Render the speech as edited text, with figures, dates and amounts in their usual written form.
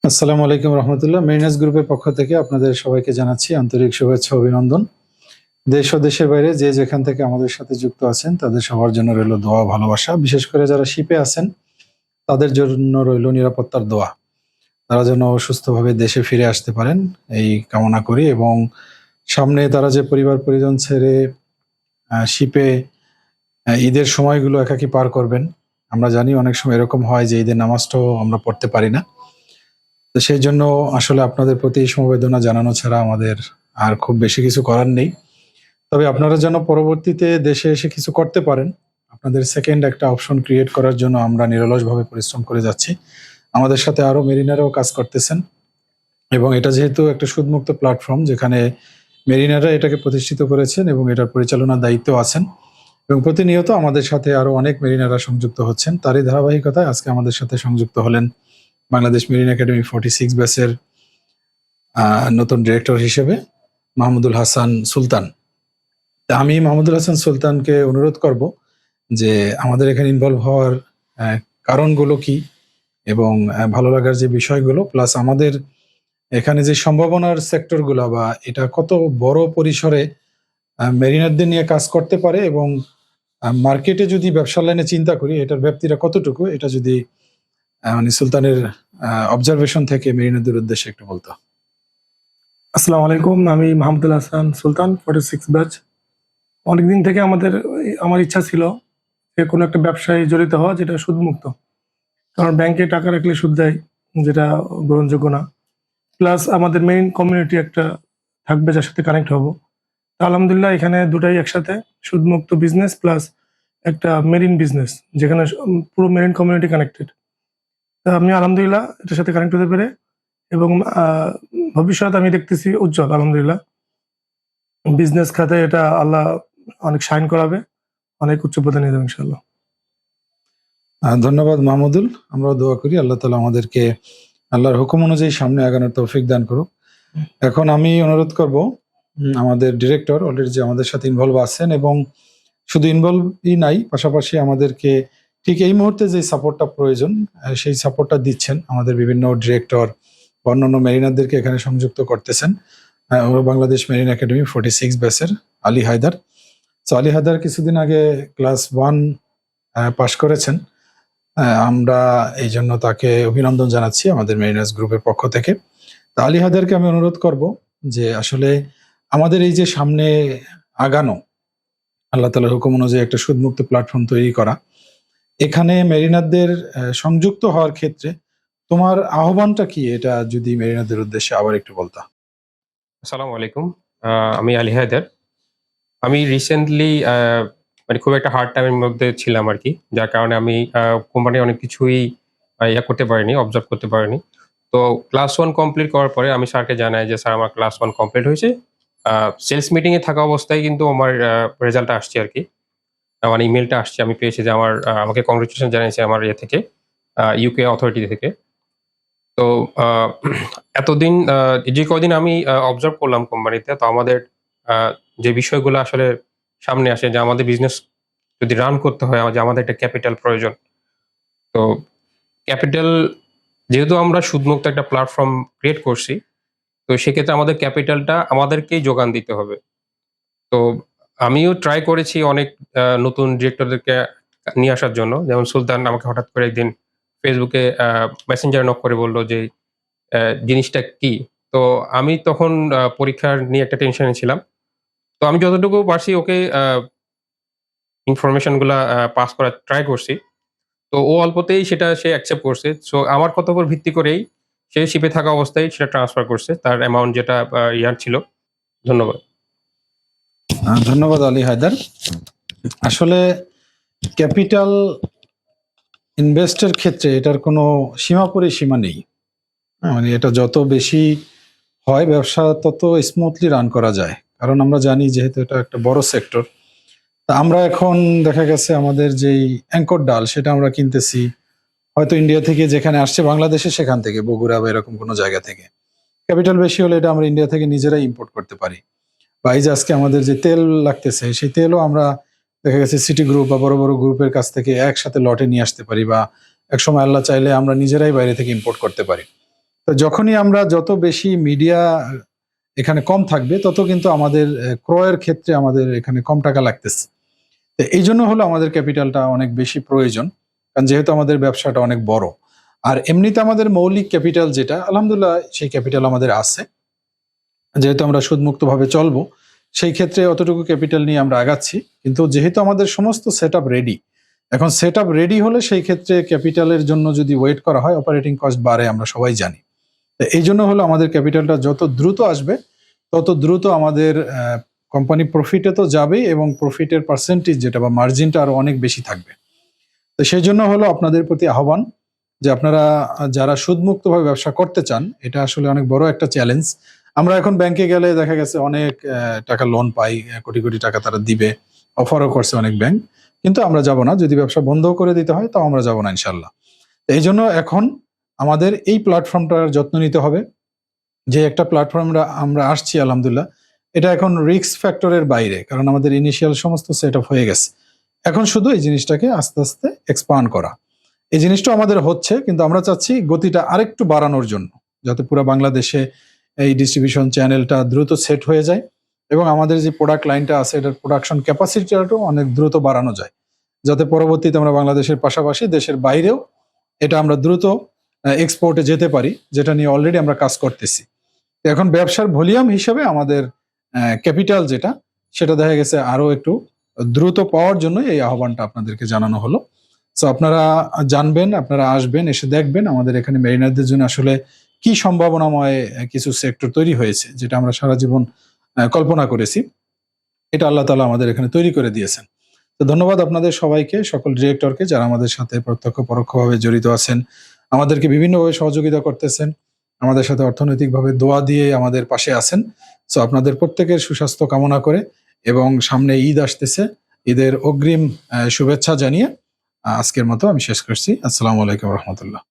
আসসালামু আলাইকুম রহমতুল্লাহ। মেরিনাস গ্রুপের পক্ষ থেকে আপনাদের সবাইকে জানাচ্ছি আন্তরিক শুভেচ্ছা ও অভিনন্দন। দেশ ও দেশের বাইরে যে যেখান থেকে আমাদের সাথে যুক্ত আছেন তাদের সবার জন্য রইল দোয়া ভালোবাসা। বিশেষ করে যারা শিপে আছেন তাদের জন্য রইল নিরাপত্তার দোয়া। তারা যেন সুস্থভাবে দেশে ফিরে আসতে পারেন এই কামনা করি, এবং সামনে তারা যে পরিবার পরিজন ছেড়ে শিপে ঈদের সময়গুলো একাকী পার করবেন। আমরা জানি অনেক সময় এরকম হয় যে ঈদের নামাজটাও আমরা পড়তে পারি না। তো সেই জন্য আসলে আপনাদের প্রতি সমবেদনা জানানো ছাড়া আমাদের আর খুব বেশি কিছু করার নেই। তবে আপনারা যেন পরবর্তীতে দেশে এসে কিছু করতে পারেন, আপনাদের সেকেন্ড একটা অপশন ক্রিয়েট করার জন্য আমরা নিরলসভাবে পরিশ্রম করে যাচ্ছি। আমাদের সাথে আরো মেরিনারাও কাজ করতেছেন, এবং এটা যেহেতু একটা সুদমুক্ত প্ল্যাটফর্ম যেখানে মেরিনারা এটাকে প্রতিষ্ঠিত করেছেন এবং এটার পরিচালনার দায়িত্ব আছেন, এবং প্রতিনিয়ত আমাদের সাথে আরো অনেক মেরিনারা সংযুক্ত হচ্ছেন। তারই ধারাবাহিকতায় আজকে আমাদের সাথে সংযুক্ত হলেন বাংলাদেশ মেরিন একাডেমি 46 ব্যাচের নতুন ডিরেক্টর হিসেবে মাহমুদুল হাসান সুলতান। তা আমি মাহমুদুল হাসান সুলতানকে অনুরোধ করব যে আমাদের এখানে ইনভলভ হওয়ার কারণগুলো কি, এবং ভালো লাগার যে বিষয়গুলো, প্লাস আমাদের এখানে যে সম্ভাবনার সেক্টরগুলো বা এটা কত বড় পরিসরে মেরিনারদের নিয়ে কাজ করতে পারে, এবং মার্কেটে যদি ব্যবসার লাইনে চিন্তা করি এটার ব্যাপ্তিটা কতটুকু, এটা যদি মানে সুলতানের অবজারভেশন থেকে মেরিনারদের উদ্দেশ্যে একটু বলতো। আসসালামু আলাইকুম, আমি মাহমুদুল হাসান সুলতান, 46 ব্যাচ। অনেকদিন থেকে আমার ইচ্ছা ছিল যে কোনো একটা ব্যবসায় জড়িত হওয়া যেটা সুদমুক্ত, কারণ ব্যাংকে টাকা রাখলে সুদ দেয়, যেটা গ্রহণযোগ্য না। প্লাস আমাদের মেইন কমিউনিটি একটা থাকবে যার সাথে কানেক্ট হব। তো আলহামদুলিল্লাহ এখানে দুটাই একসাথে, সুদমুক্ত বিজনেস প্লাস একটা মেরিন বিজনেস, যেখানে পুরো মেরিন কমিউনিটি কানেক্টেড। তা আমি আলহামদুলিল্লাহ এটার সাথে কানেক্ট হতে পেরে, এবং ভবিষ্যৎ আমি দেখতেছি উজ্জ্বল। আলহামদুলিল্লাহ বিজনেস খাতে এটা আল্লাহ অনেক শাইন করাবে, অনেক উচ্চ পদে নিয়ে যাবে ইনশাআল্লাহ। ধন্যবাদ মাহমুদুল। আমরাও দোয়া করি আল্লাহ তাআলা আমাদেরকে আল্লাহর হুকুম অনুযায়ী সামনে আগানোর তৌফিক দান করুক। এখন আমি অনুরোধ করব আমাদের ডিরেক্টর অলরেডি যে আমাদের সাথে ইনভলভ আছেন, এবং শুধু ইনভলভই নাই, পাশাপাশি আমাদেরকে ঠিক এই মুহূর্তে যে সাপোর্টটা প্রয়োজন সেই সাপোর্টটা দিচ্ছেন। আমাদের বিভিন্ন ডিরেক্টর অন্যান্য মেরিনারদেরকে এখানে সংযুক্ত করতেছেন বাংলাদেশ মেরিন একাডেমি 46 ব্যাচের আলী হায়দার। তো আলী হায়দার কিছুদিন আগে ক্লাস 1 পাশ করেছেন। আমরা এই জন্য তাকে অভিনন্দন জানাচ্ছি আমাদের মেরিনার্স গ্রুপের পক্ষ থেকে। তা আলী হায়দারকে আমি অনুরোধ করব যে আসলে আমাদের এই যে সামনে আগানো, আল্লাহ তাআলার হুকুম অনুযায়ী একটা সুদমুক্ত প্ল্যাটফর্ম তৈরি করা, এখানে মেরিনারদের সংযুক্ত হওয়ার ক্ষেত্রে তোমার আহ্বানটা কি, এটা যদি মেরিনারদের উদ্দেশ্যে আবার একটু বলতা। আসসালামু আলাইকুম। আমি আলী হায়দার। আমি রিসেন্টলি মানে খুব একটা হার্ড টাইমের মধ্যে ছিলাম আরকি। যার কারণে আমি কোম্পানির অনেক কিছুই ইয়া করতে পারিনি, অবজার্ভ করতে পারিনি। তো ক্লাস 1 কমপ্লিট করার পরে আমি স্যারকে জানাই যে, "স্যার আমার ক্লাস 1 কমপ্লিট হয়েছে।" সেলস মিটিং এ থাকা অবস্থায় কিন্তু আমার রেজাল্টটা আসছে আরকি। মানে ইমেইলটা আসছে। আমি পেয়েছি যে আমাকে কংগ্রাচুলেশন জানিয়েছে আমার ইয়ে থেকে, ইউকে অথরিটি থেকে। তো আ এতদিন যে কয়দিন আমি অবজার্ভ করলাম কোম্পানিতে, তো আমাদের আ যে বিষয়গুলো আসলে সামনে আসে, যে আমাদের বিজনেস যদি রান করতে হয়, যে আমাদের একটা ক্যাপিটাল প্রয়োজন। তো ক্যাপিটাল, যেহেতু আমরা সুদমুক্ত একটা প্ল্যাটফর্ম ক্রিয়েট করছি, তো সেক্ষেত্রে আমাদের ক্যাপিটালটা আমাদেরকেই যোগান দিতে হবে। তো আমিও ট্রাই করেছি অনেক নতুন ডিরেক্টরদেরকে নিয়ে আসার জন্য। যেমন সুলতান আমাকে হঠাৎ করে একদিন ফেসবুকে মেসেঞ্জারে নক করে বলল যে, জিনিসটা কি? তো আমি তখন পরীক্ষার নিয়ে একটা টেনশনে ছিলাম। তো আমি যতটুকু পারছি ওকে ইনফরমেশন গুলা পাস করার ট্রাই করছি। তো ও অল্পতেই সেটা সে অ্যাকসেপ্ট করছে। সো আমার কথার উপর ভিত্তি করেই সে শিপে থাকা অবস্থায় সেটা ট্রান্সফার করছে। তার অ্যামাউন্ট যেটা ইয়ার ছিল। ধন্যবাদ। ধন্যবাদ আলী হায়দার। আসলে ক্যাপিটাল ইনভেস্টের ক্ষেত্রে এটার কোনো সীমা পরিসীমা নেই। মানে এটা যত বেশি হয় ব্যবসা তত স্মুথলি রান করা যায়, কারণ আমরা জানি যেহেতু এটা একটা বড় সেক্টর। তা আমরা এখন দেখা গেছে আমাদের যেই অ্যাঙ্কর ডাল সেটা আমরা কিনতেছি হয়তো ইন্ডিয়া থেকে, যেখানে আসছে বাংলাদেশে সেখান থেকে, বগুড়া বা এরকম কোনো জায়গা থেকে। ক্যাপিটাল বেশি হলে এটা আমরা ইন্ডিয়া থেকে নিজেরাই ইম্পোর্ট করতে পারি। বা এই যে আজকে আমাদের যে তেল লাগতেছে সেই তেলও আমরা দেখা গেছে সিটি গ্রুপ বা বড় বড় গ্রুপের কাছ থেকে একসাথে লটে নিয়ে আসতে পারি, বা একসময় আল্লাহ চাইলে আমরা নিজেরাই বাইরে থেকে ইম্পোর্ট করতে পারি। তো যখনই আমরা যত বেশি মিডিয়া এখানে কম থাকবে, তত কিন্তু আমাদের ক্রয়ের ক্ষেত্রে আমাদের এখানে কম টাকা লাগতেছে। তো এই জন্য হলো আমাদের ক্যাপিটালটা অনেক বেশি প্রয়োজন, কারণ যেহেতু আমাদের ব্যবসাটা অনেক বড়। আর এমনিতে আমাদের মৌলিক ক্যাপিটাল যেটা, আলহামদুলিল্লাহ সেই ক্যাপিটাল আমাদের আছে। যেহেতু আমরা সুদমুক্ত ভাবে চলবো, সেই ক্ষেত্রে অতটুকু ক্যাপিটাল নিয়ে আমরা আগাচ্ছি। কিন্তু যেহেতু আমাদের সমস্ত সেট আপ রেডি, এখন সেট আপ রেডি হলে সেই ক্ষেত্রে ক্যাপিটালের জন্য যদি ওয়েট করা হয়, অপারেটিং কস্ট বাড়ে, আমরা সবাই জানি। তো এই জন্য হলো আমাদের ক্যাপিটালটা যত দ্রুত আসবে, তত দ্রুত আমাদের কোম্পানি প্রফিটে তো যাবেই, এবং প্রফিটের পার্সেন্টেজ যেটা বা মার্জিনটা আরো অনেক বেশি থাকবে। তো সেই জন্য হলো আপনাদের প্রতি আহ্বান যে আপনারা যারা সুদমুক্তভাবে ব্যবসা করতে চান, এটা আসলে অনেক বড় একটা চ্যালেঞ্জ। আমরা এখন ব্যাংকে গেলে দেখা গেছে অনেক টাকা লোন পাই, কোটি কোটি টাকা তারা দিবে, অফারও করছে অনেক ব্যাংক, কিন্তু আমরা যাব না। যদি ব্যবসা বন্ধ করে দিতে হয়, তাও আমরা যাব না ইনশাল্লাহ। তো এই জন্য এখন আমাদের এই প্ল্যাটফর্মটার যত্ন নিতে হবে। যে একটা প্ল্যাটফর্ম আমরা আসছি আলহামদুলিল্লাহ, এটা এখন রিস্ক ফ্যাক্টরের বাইরে, কারণ আমাদের ইনিশিয়াল সমস্ত সেট আপ হয়ে গেছে। এখন শুধু এই জিনিসটাকে আস্তে আস্তে এক্সপান্ড করা। এই জিনিসটা আমাদের হচ্ছে, কিন্তু আমরা চাচ্ছি গতিটা আরেকটু বাড়ানোর জন্য, যাতে পুরো বাংলাদেশে এই ডিস্ট্রিবিউশন চ্যানেলটা দ্রুত সেট হয়ে যায়, এবং আমাদের যে প্রোডাক্ট লাইনটা আছে এটার প্রোডাকশন ক্যাপাসিটিটাও অনেক দ্রুত বাড়ানো যায়, যাতে পরবর্তীতে আমরা বাংলাদেশের পাশাপাশি দেশের বাইরেও এটা আমরা দ্রুত এক্সপোর্টে যেতে পারি, যেটা নিয়ে অলরেডি আমরা কাজ করতেছি। তো এখন ব্যবসার ভলিউম হিসেবে আমাদের ক্যাপিটাল যেটা, সেটা দেখা গেছে আরো একটু দ্রুত পাওয়ার জন্য এই আহ্বানটা আপনাদেরকে জানানো হলো। সো আপনারা জানবেন, আপনারা আসবেন, এসে দেখবেন আমাদের এখানে মেরিনারদের জন্য আসলে কি সম্ভাবনাময় কিছু সেক্টর তৈরি হয়েছে, যেটা আমরা সারা জীবন কল্পনা করেছি। এটা আল্লাহ তাআলা আমাদের এখানে তৈরি করে দিয়েছেন। তো ধন্যবাদ আপনাদের সবাইকে, সকল ডিরেক্টরকে যারা আমাদের সাথে প্রত্যক্ষ পরোক্ষভাবে জড়িত আছেন, আমাদেরকে বিভিন্নভাবে সহযোগিতা করতেছেন, আমাদের সাথে অর্থনৈতিকভাবে দোয়া দিয়ে আমাদের পাশে আছেন। সো আপনাদের প্রত্যেকের সুস্বাস্থ্য কামনা করে, এবং সামনে ঈদ আসতেছে, ঈদের অগ্রিম শুভেচ্ছা জানিয়ে আজকের মতো আমি শেষ করছি। আসসালামু আলাইকুম রহমতুল্লাহ।